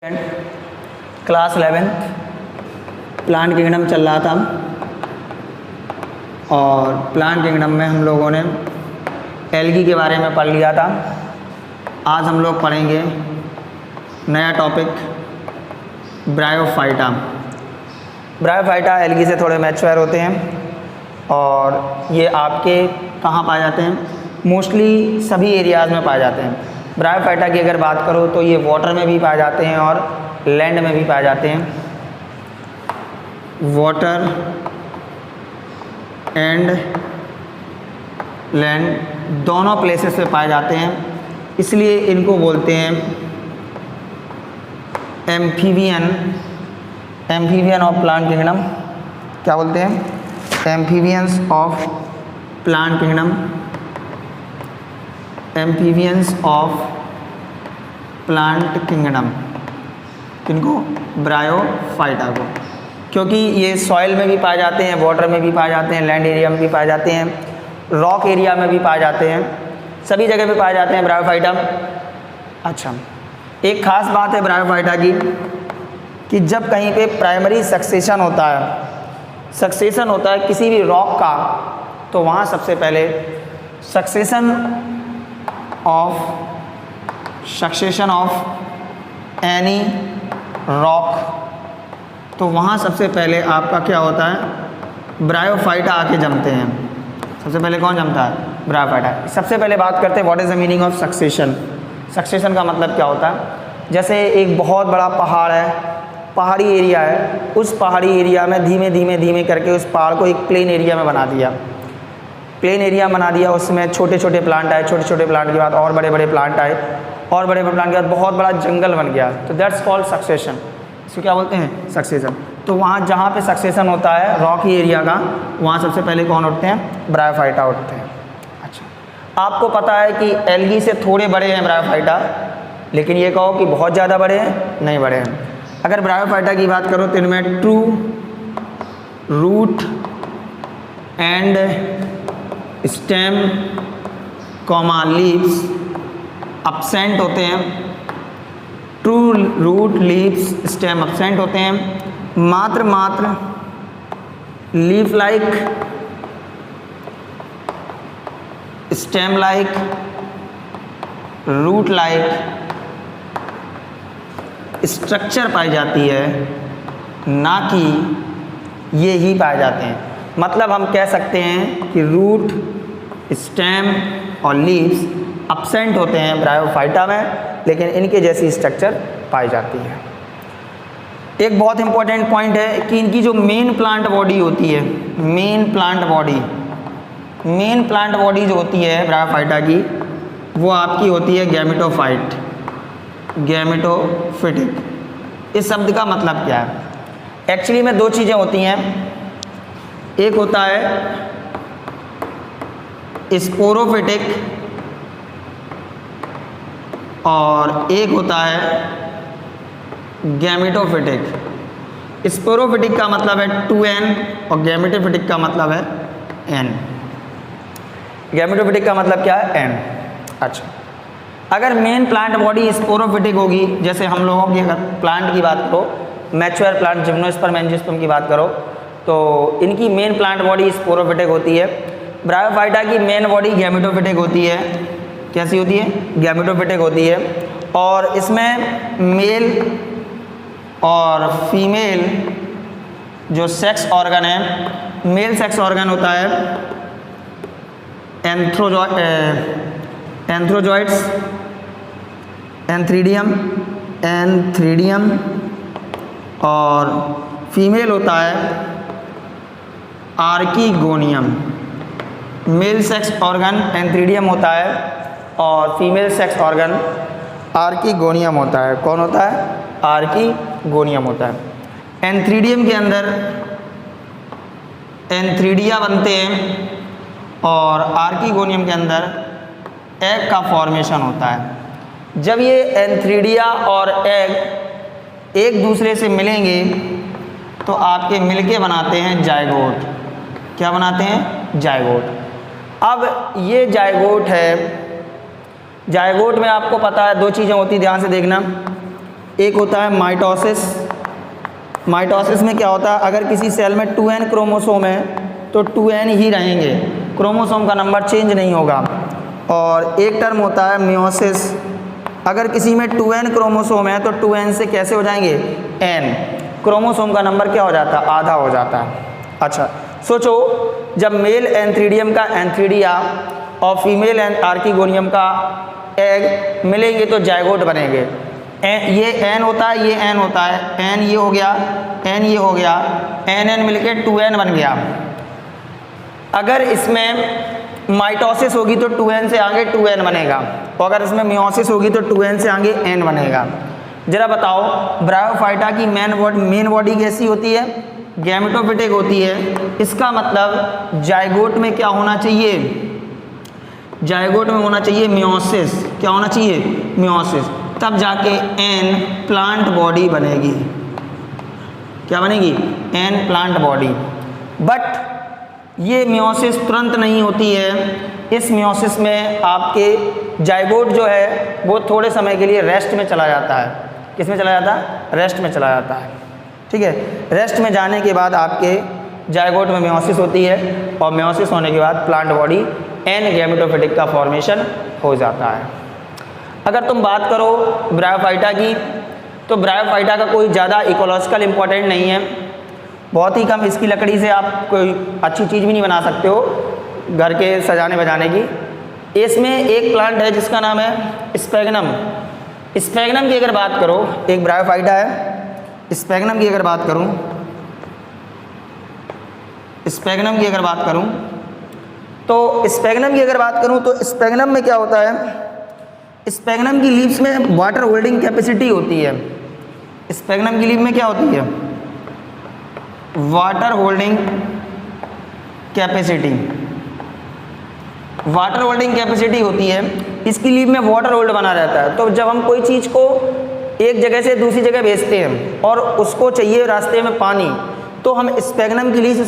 Class 11 plant kingdom चल रहा था और प्लांट किंगडम में हम लोगों ने एल्गी के बारे में पढ़ लिया था। आज हम लोग पढ़ेंगे नया टॉपिक ब्रायोफाइटा। ब्रायोफाइटा एल्गी से थोड़े मैच्योर होते हैं और ये आपके कहाँ पाए जाते हैं? मोस्टली सभी एरियाज़ में पाए जाते हैं। ब्रायोफाइटा की अगर बात करो तो ये वाटर में भी पाए जाते हैं और लैंड में भी पाए जाते हैं। वाटर एंड लैंड दोनों प्लेसेस पे पाए जाते हैं, इसलिए इनको बोलते हैं एम्फीबियन ऑफ प्लांट किंगडम। क्या बोलते हैं? Amphibians of plant kingdom. Amphibians of plant kingdom किनको? ब्रायोफाइटा को, क्योंकि ये सॉइल में भी पाए जाते हैं, वाटर में भी पाए जाते हैं, लैंड एरिया में भी पाए जाते हैं, रॉक एरिया में भी पाए जाते हैं, सभी जगह पे पाए जाते हैं ब्रायोफाइटा। अच्छा, एक ख़ास बात है ब्रायोफाइटा की कि जब कहीं पे प्राइमरी सक्सेशन होता है किसी भी रॉक का, तो वहाँ सबसे पहले सक्सेशन ऑफ एनी रॉक, तो वहाँ सबसे पहले आपका क्या होता है? ब्रायोफाइटा आके जमते हैं। सबसे पहले कौन जमता है? ब्रायोफाइटा। सबसे पहले बात करते हैं what is the meaning of succession. Succession का मतलब क्या होता है? जैसे एक बहुत बड़ा पहाड़ है, पहाड़ी एरिया है, उस पहाड़ी एरिया में धीमे धीमे करके उस पहाड़ को एक प्लेन एरिया में बना दिया। प्लेन एरिया बना दिया, उसमें छोटे छोटे प्लांट आए, छोटे छोटे प्लांट के बाद और बड़े बड़े प्लांट आए, और बड़े बड़े प्लांट के बाद बहुत बड़ा जंगल बन गया, तो दैट्स कॉल्ड सक्सेशन। इसको क्या बोलते हैं? सक्सेशन। तो वहाँ जहाँ पे सक्सेशन होता है रॉकी एरिया का, वहाँ सबसे पहले कौन उठते हैं? ब्रायोफाइटा उठते हैं। अच्छा, आपको पता है कि एल्गी से थोड़े बड़े हैं ब्रायोफाइटा, लेकिन ये कहो कि बहुत ज़्यादा बड़े हैं? नहीं बड़े हैं। अगर ब्रायोफाइटा की बात करो तो इनमें true root and stem comma leaves absent होते हैं। True root leaves stem absent होते हैं। मात्र leaf like stem like root like structure पाई जाती है, ना कि ये ही पाए जाते हैं। मतलब हम कह सकते हैं कि रूट स्टेम और लीव्स absent होते हैं ब्रायोफाइटा में, लेकिन इनके जैसी स्ट्रक्चर पाई जाती है। एक बहुत इंपॉर्टेंट पॉइंट है कि इनकी जो मेन प्लांट बॉडी होती है, मेन प्लांट बॉडी जो होती है ब्रायोफाइटा की, वो आपकी होती है गैमेटोफिटिक। इस शब्द का मतलब क्या है? एक्चुअली में दो चीज़ें होती हैं, एक होता है स्पोरोफिटिक और एक होता है गैमेटोफिटिक। स्पोरोफिटिक का मतलब है 2n और गैमेटोफिटिक का मतलब है n। गैमेटोफिटिक का मतलब क्या है? n। अच्छा, अगर मेन प्लांट बॉडी स्पोरोफिटिक होगी, जैसे हम लोगों की अगर प्लांट की बात करो, मैच्योर प्लांट जिम्नोस्पर्म एंजियोस्पर्म की बात करो, तो इनकी मेन प्लांट बॉडी स्पोरोफिटिक होती है। ब्रायोफाइटा की मेन बॉडी गैमेटोफिटिक होती है। कैसी होती है? गैमेटोफिटिक होती है। और इसमें मेल और फीमेल जो सेक्स ऑर्गन है, मेल सेक्स ऑर्गन होता है एंथ्रोजॉइड्स, एंथ्रीडियम, और फीमेल होता है archegonium. Male sex organ antheridium होता है और फीमेल सेक्स ऑर्गन आर्कीगोनियम होता है। कौन होता है? आर्कीगोनियम होता है। एंथ्रीडियम के अंदर एंथ्रीडिया बनते हैं और आर्कीगोनियम के अंदर एग का फॉर्मेशन होता है। जब ये एंथ्रीडिया और एग एक दूसरे से मिलेंगे तो आपके मिलके बनाते हैं जायगोट। क्या बनाते हैं? जायगोट। अब ये जायगोट है, जायगोट में आपको पता है दो चीज़ें होती, ध्यान से देखना। एक होता है माइटोसिस। माइटोसिस में क्या होता है, अगर किसी सेल में 2n क्रोमोसोम है तो 2n ही रहेंगे, क्रोमोसोम का नंबर चेंज नहीं होगा। और एक टर्म होता है मियोसिस, अगर किसी में 2n क्रोमोसोम है तो 2n से कैसे हो जाएंगे, n, क्रोमोसोम का नंबर क्या हो जाता है, आधा हो जाता है। अच्छा सोचो, जब मेल एंथ्रीडियम का एंथ्रीडिया और फीमेल आर्किगोनियम का एग मिलेंगे तो जायगोट बनेंगे। ये n होता है, ये n होता है, n ये हो गया, n ये हो गया, n मिलके 2n बन गया। अगर इसमें माइटोसिस होगी तो 2n से आगे 2n बनेगा, और अगर इसमें मियोसिस होगी तो 2n से आगे n बनेगा। जरा बताओ, ब्रायोफाइटा की मेन बॉडी कैसी होती है, गैमेटोफिटिक होती है। इसका मतलब जायगोट में क्या होना चाहिए, जायगोट में होना चाहिए मियोसिस। क्या होना चाहिए, मियोसिस, तब जाके n प्लांट बॉडी बनेगी। क्या बनेगी, n प्लांट बॉडी। बट ये मियोसिस तुरंत नहीं होती है, इस मियोसिस में आपके जायगोट जो है वो थोड़े समय के लिए रेस्ट में चला जाता है। किस में चला जाता है, रेस्ट में चला जाता है। ठीक है, रेस्ट में जाने के बाद आपके जायगोट में मियोसिस होती है, और मियोसिस होने के बाद प्लांट बॉडी n गैमेटोफिटिक का फॉर्मेशन हो जाता है। अगर तुम बात करो ब्रायोफाइटा की, तो ब्रायोफाइटा का कोई ज़्यादा इकोलॉजिकल इम्पोर्टेंट नहीं है, बहुत ही कम इसकी लकड़ी से आप कोई अच्छी चीज़ भी नहीं बना सकते हो घर के सजाने बजाने की। इसमें एक प्लांट है जिसका नाम है स्पैगनम। स्पैगनम की अगर बात करो, एक ब्रायोफाइटा है, स्पैगनम की अगर बात करूं, स्पैगनम की अगर बात करूं तो स्पैगनम की अगर बात करूं तो स्पैगनम में क्या होता है, स्पैगनम की लीव्स में वाटर होल्डिंग कैपेसिटी होती है। स्पैगनम की लीव में क्या होती है, water holding capacity, water holding capacity होती है। इसकी लीव में वाटर होल्ड बना रहता है। तो जब हम कोई चीज़ को एक जगह से दूसरी जगह भेजते हैं और उसको चाहिए रास्ते में पानी, तो हम स्पैगनम की लीव्स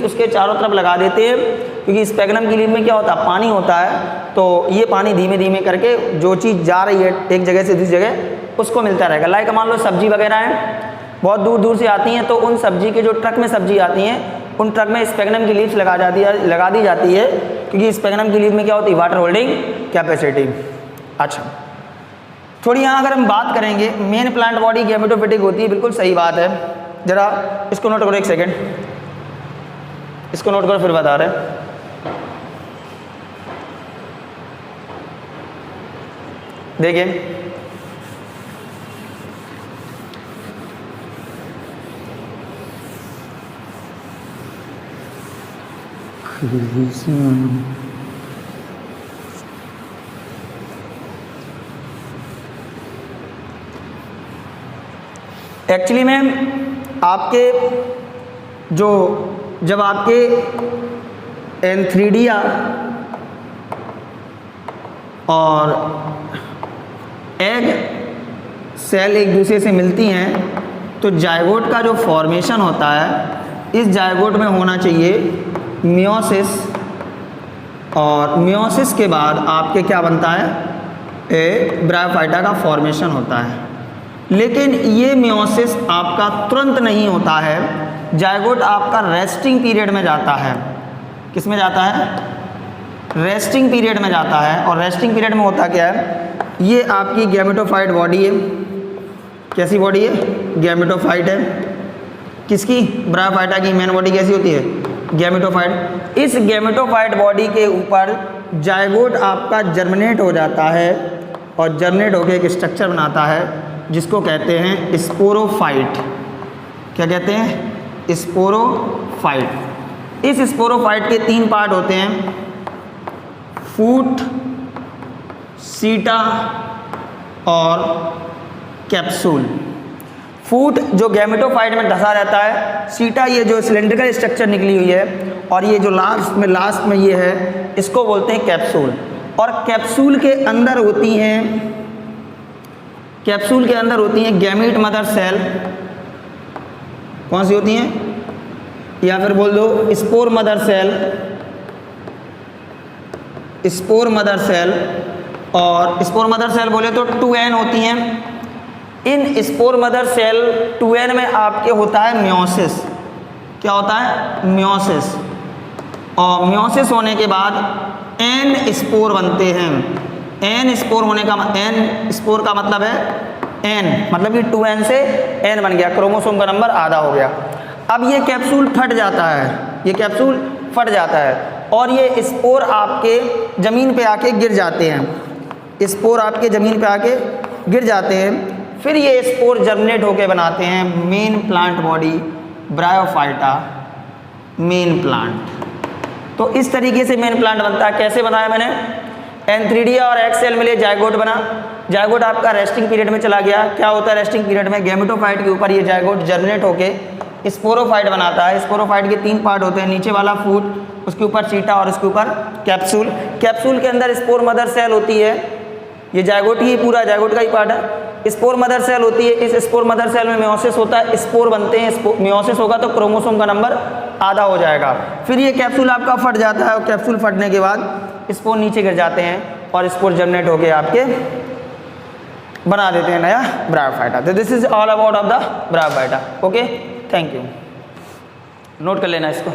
उसके चारों तरफ लगा देते हैं, क्योंकि स्पैगनम की लीव में क्या होता है, पानी होता है। तो ये पानी धीमे धीमे करके जो चीज़ जा रही है एक जगह से दूसरी जगह उसको मिलता रहेगा। लाइक मान लो सब्जी वगैरह हैं, बहुत दूर दूर से आती हैं, तो उन सब्जी के जो ट्रक में सब्जी आती हैं उन ट्रक में स्पैगनम की लीव्स लगा दी जाती है, क्योंकि स्पैगनम की लीव में क्या होती है, वाटर होल्डिंग कैपेसिटी। अच्छा, थोड़ी यहाँ अगर हम बात करेंगे, मेन प्लांट बॉडी गैमेटोफिटिक होती है, बिल्कुल सही बात है। जरा इसको नोट करो, एक सेकेंड इसको नोट करो, फिर बता रहे। देखिए एक्चुअली में आपके जो जब आपके एंथ्रीडिया और एग सेल एक दूसरे से मिलती हैं तो जायगोट का जो फॉर्मेशन होता है, इस जायगोट में होना चाहिए मियोसिस, और मियोसिस के बाद आपके क्या बनता है, ब्रायोफाइटा का फॉर्मेशन होता है। लेकिन ये मियोसिस आपका तुरंत नहीं होता है, जायगोट आपका रेस्टिंग पीरियड में जाता है। किस में जाता है, रेस्टिंग पीरियड में जाता है। और रेस्टिंग पीरियड में होता क्या है, ये आपकी गैमेटोफाइट बॉडी है। कैसी बॉडी है, गैमेटोफाइट है। किसकी, ब्रायोफाइटा की मेन बॉडी कैसी होती है, गैमेटोफाइट। इस गैमेटोफाइट बॉडी के ऊपर जायगोट आपका जर्मिनेट हो जाता है, और जर्मिनेट होकर एक स्ट्रक्चर बनाता है जिसको कहते हैं स्पोरोफाइट। क्या कहते हैं, स्पोरोफाइट। इस स्पोरोफाइट के 3 पार्ट होते हैं, फूट, सीटा और कैप्सूल। फूट जो गैमेटोफाइट में धंसा रहता है, सीटा ये जो सिलेंड्रिकल स्ट्रक्चर निकली हुई है, और ये जो लास्ट में ये है, इसको बोलते हैं कैप्सूल। और कैप्सूल के अंदर होती हैं, कैप्सूल के अंदर होती हैं गैमीट मदर सेल। कौन सी होती हैं, या फिर बोल दो spore mother cell, spore mother cell. और स्पोर मदर सेल बोले तो 2n होती हैं, इन स्पोर मदर सेल 2n में आपके होता है मियोसिस। क्या होता है? मियोसिस। और मियोसिस होने के बाद n स्पोर बनते हैं। n स्पोर होने का n स्पोर का मतलब है n, मतलब कि 2n से n बन गया, क्रोमोसोम का नंबर आधा हो गया। अब ये कैप्सूल फट जाता है, ये कैप्सूल फट जाता है और ये स्पोर आपके ज़मीन पे आके गिर जाते हैं। स्पोर आपके ज़मीन पे आके गिर जाते हैं। फिर ये स्पोर जर्मिनेट होके बनाते हैं main plant body, bryophyta main plant. तो इस तरीके से मेन प्लांट बनता है। कैसे बनाया मैंने? एंथ्रीडिया और एक्स सेल मिले, जायगोट बना। जायगोट आपका रेस्टिंग पीरियड में चला गया। क्या होता है रेस्टिंग पीरियड में? गैमेटोफाइट के ऊपर ये जायगोट जर्मिनेट होके स्पोरोफाइट बनाता है। स्पोरोफाइट के 3 पार्ट होते हैं, नीचे वाला फूट, उसके ऊपर चीटा और उसके ऊपर कैप्सूल। कैप्सूल के अंदर स्पोर मदर सेल होती है, ये जायगोट ही पूरा जायगोट का ही पार्ट है। स्पोर मदर सेल होती है, इस स्पोर मदर सेल में मियोसिस होता है, स्पोर बनते हैं। मियोसिस होगा तो क्रोमोसोम का नंबर आधा हो जाएगा। फिर ये कैप्सूल आपका फट जाता है और कैप्सूल फटने के बाद स्पोर नीचे गिर जाते हैं और स्पोर जर्मिनेट होके आपके बना देते हैं नया ब्रायोफाइटा। तो this is all about of the bryophyta. Okay, thank you. Note कर लेना इसको।